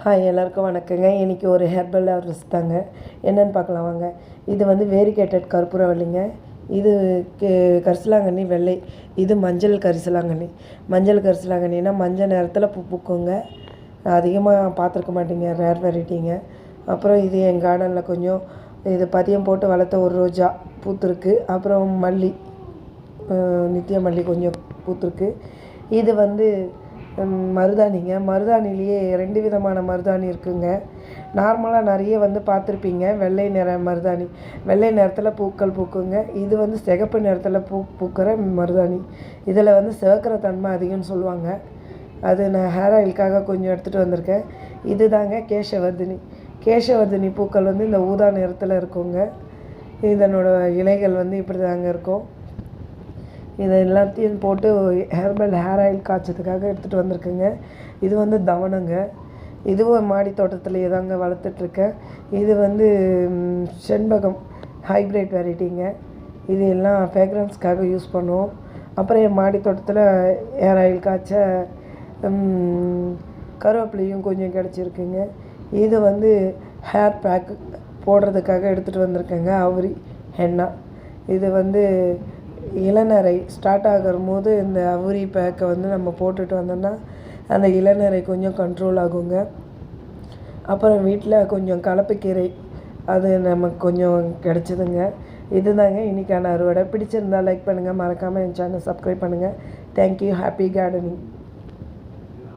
Hi எல்லாருக்கும் வணக்கங்க. இன்றைக்கி ஒரு ஹெர்பல் தாங்க. என்னென்னு பார்க்கலாம் வாங்க. இது வந்து வேரிகேட்டட் கற்பூரவள்ளிங்க. இது கரிசலாங்கண்ணி வெள்ளை. இது மஞ்சள் கரிசலாங்கண்ணி. மஞ்சள் கரிசலாங்கண்ணினா மஞ்சள் நிறத்தில் பூ பூக்குங்க. அதிகமாக பார்த்துருக்க மாட்டீங்க, ரேர் வெரைட்டிங்க. அப்புறம் இது என் கார்டனில் கொஞ்சம் இது பதியம் போட்டு வளர்த்த ஒரு ரோஜா பூத்துருக்கு. அப்புறம் மல்லி, நித்திய மல்லி கொஞ்சம் பூத்துருக்கு. இது வந்து மருதாணிங்க. மருதாணிலேயே 2 விதமான மருதாணி இருக்குதுங்க. நார்மலாக நிறைய வந்து பார்த்துருப்பீங்க, வெள்ளை நிற மருதாணி. வெள்ளை நிறத்தில் பூக்கள் பூக்குங்க. இது வந்து சிகப்பு நிறத்தில் பூக்கிற மருதாணி. இதில் வந்து சிவக்கிற தன்மை அதிகம்னு சொல்லுவாங்க. அது நான் ஹேர் ஆயிலுக்காக கொஞ்சம் எடுத்துகிட்டு வந்திருக்கேன். இது தாங்க கேசவர்தினி. கேசவர்தினி பூக்கள் வந்து இந்த ஊதா நிறத்தில் இருக்குங்க. இதனோட இலைகள் வந்து இப்படி தாங்க இருக்கும். இதை எல்லாத்தையும் போட்டு ஹேர் ஆயில் காய்ச்சதுக்காக எடுத்துகிட்டு வந்திருக்குங்க. இது வந்து தவணங்க. இதுவும் மாடி தோட்டத்திலேயே தாங்க வளர்த்துட்ருக்கேன். இது வந்து செண்பகம் ஹைப்ரிட் வெரைட்டிங்க. இது எல்லாம் ஃப்ராக்ரன்ஸ்க்காக யூஸ் பண்ணுவோம். அப்புறம் என் மாடி தோட்டத்தில் ஹேர் ஆயில் காய்ச்ச கருவேப்பிலையும் கொஞ்சம் கிடச்சிருக்குங்க. இது வந்து ஹேர் பேக் போடுறதுக்காக எடுத்துகிட்டு வந்திருக்கேங்க. அவுரி ஹென்னா. இது வந்து இளநரை ஸ்டார்ட் ஆகும்போது இந்த அவுரி பேக்கை வந்து நம்ம போட்டுட்டு வந்தோம்னா அந்த இளநரை கொஞ்சம் கண்ட்ரோல் ஆகுங்க. அப்புறம் வீட்டில் கொஞ்சம் கலப்புக்கீரை அது நமக்கு கொஞ்சம் கிடச்சிதுங்க. இது தாங்க இன்றைக்கான அறுவடை. பிடிச்சிருந்தால் லைக் பண்ணுங்கள், மறக்காமல் என் சேனல் சப்ஸ்கிரைப் பண்ணுங்கள். தேங்க்யூ. Happy gardening.